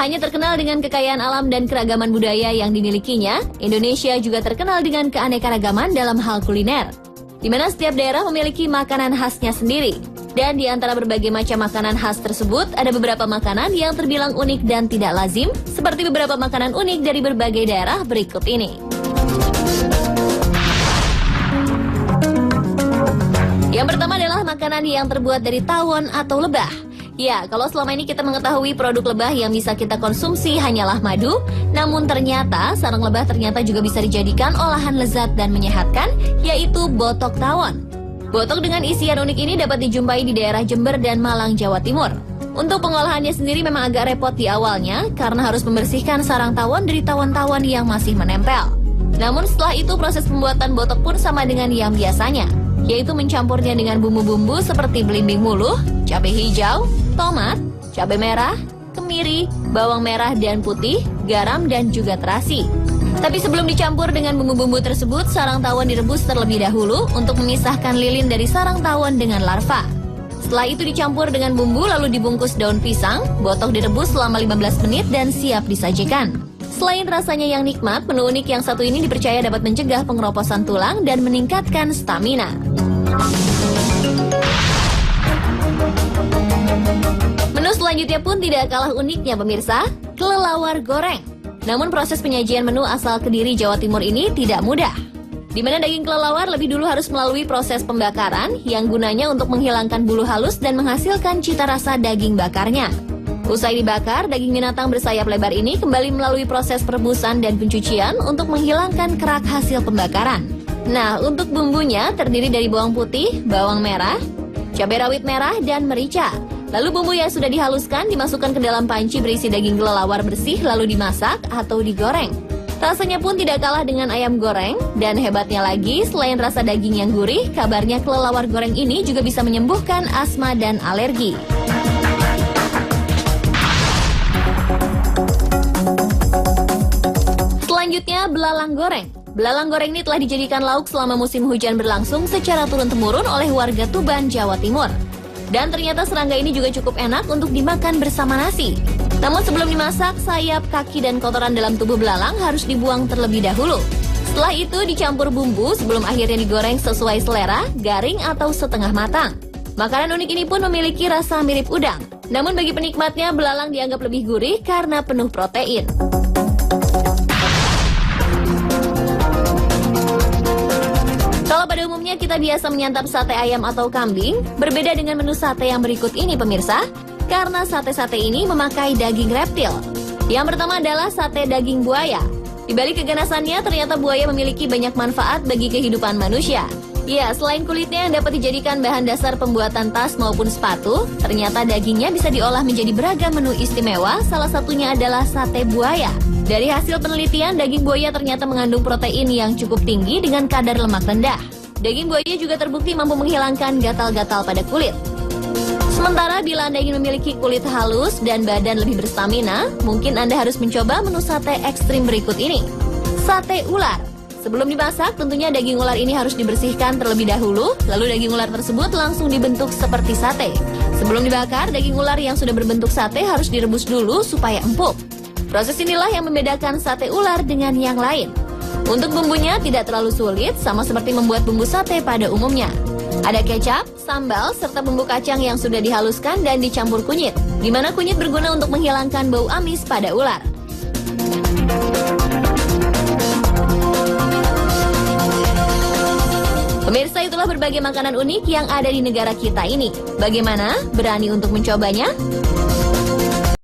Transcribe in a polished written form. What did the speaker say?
hanya terkenal dengan kekayaan alam dan keragaman budaya yang dimilikinya, Indonesia juga terkenal dengan keanekaragaman dalam hal kuliner, di mana setiap daerah memiliki makanan khasnya sendiri. Dan di antara berbagai macam makanan khas tersebut, ada beberapa makanan yang terbilang unik dan tidak lazim, seperti beberapa makanan unik dari berbagai daerah berikut ini. Yang pertama adalah makanan yang terbuat dari tawon atau lebah. Ya, kalau selama ini kita mengetahui produk lebah yang bisa kita konsumsi hanyalah madu, namun ternyata sarang lebah ternyata juga bisa dijadikan olahan lezat dan menyehatkan, yaitu botok tawon. Botok dengan isian unik ini dapat dijumpai di daerah Jember dan Malang, Jawa Timur. Untuk pengolahannya sendiri memang agak repot di awalnya karena harus membersihkan sarang tawon dari tawon-tawon yang masih menempel. Namun setelah itu proses pembuatan botok pun sama dengan yang biasanya, yaitu mencampurnya dengan bumbu-bumbu seperti belimbing muluh, cabai hijau, tomat, cabai merah, kemiri, bawang merah dan putih, garam dan juga terasi. Tapi sebelum dicampur dengan bumbu-bumbu tersebut, sarang tawon direbus terlebih dahulu untuk memisahkan lilin dari sarang tawon dengan larva. Setelah itu dicampur dengan bumbu lalu dibungkus daun pisang, botok direbus selama 15 menit dan siap disajikan. Selain rasanya yang nikmat, menu unik yang satu ini dipercaya dapat mencegah pengeroposan tulang dan meningkatkan stamina. Menu selanjutnya pun tidak kalah uniknya pemirsa, kelelawar goreng. Namun proses penyajian menu asal Kediri, Jawa Timur ini tidak mudah. Di mana daging kelelawar lebih dulu harus melalui proses pembakaran yang gunanya untuk menghilangkan bulu halus dan menghasilkan cita rasa daging bakarnya. Usai dibakar, daging binatang bersayap lebar ini kembali melalui proses perebusan dan pencucian untuk menghilangkan kerak hasil pembakaran. Nah, untuk bumbunya terdiri dari bawang putih, bawang merah, cabai rawit merah, dan merica. Lalu bumbu yang sudah dihaluskan dimasukkan ke dalam panci berisi daging kelelawar bersih lalu dimasak atau digoreng. Rasanya pun tidak kalah dengan ayam goreng, dan hebatnya lagi selain rasa daging yang gurih, kabarnya kelelawar goreng ini juga bisa menyembuhkan asma dan alergi. Selanjutnya, belalang goreng. Belalang goreng ini telah dijadikan lauk selama musim hujan berlangsung secara turun-temurun oleh warga Tuban, Jawa Timur. Dan ternyata serangga ini juga cukup enak untuk dimakan bersama nasi. Namun sebelum dimasak, sayap, kaki, dan kotoran dalam tubuh belalang harus dibuang terlebih dahulu. Setelah itu dicampur bumbu sebelum akhirnya digoreng sesuai selera, garing atau setengah matang. Makanan unik ini pun memiliki rasa mirip udang. Namun bagi penikmatnya, belalang dianggap lebih gurih karena penuh protein. Kalau pada umumnya kita biasa menyantap sate ayam atau kambing, berbeda dengan menu sate yang berikut ini pemirsa, karena sate-sate ini memakai daging reptil. Yang pertama adalah sate daging buaya. Di balik keganasannya, ternyata buaya memiliki banyak manfaat bagi kehidupan manusia. Ya, selain kulitnya yang dapat dijadikan bahan dasar pembuatan tas maupun sepatu, ternyata dagingnya bisa diolah menjadi beragam menu istimewa, salah satunya adalah sate buaya. Dari hasil penelitian, daging buaya ternyata mengandung protein yang cukup tinggi dengan kadar lemak rendah. Daging buaya juga terbukti mampu menghilangkan gatal-gatal pada kulit. Sementara bila Anda ingin memiliki kulit halus dan badan lebih berstamina, mungkin Anda harus mencoba menu sate ekstrim berikut ini. Sate ular. Sebelum dimasak, tentunya daging ular ini harus dibersihkan terlebih dahulu, lalu daging ular tersebut langsung dibentuk seperti sate. Sebelum dibakar, daging ular yang sudah berbentuk sate harus direbus dulu supaya empuk. Proses inilah yang membedakan sate ular dengan yang lain. Untuk bumbunya tidak terlalu sulit, sama seperti membuat bumbu sate pada umumnya. Ada kecap, sambal, serta bumbu kacang yang sudah dihaluskan dan dicampur kunyit, di mana kunyit berguna untuk menghilangkan bau amis pada ular. Pemirsa, itulah berbagai makanan unik yang ada di negara kita ini. Bagaimana? Berani untuk mencobanya?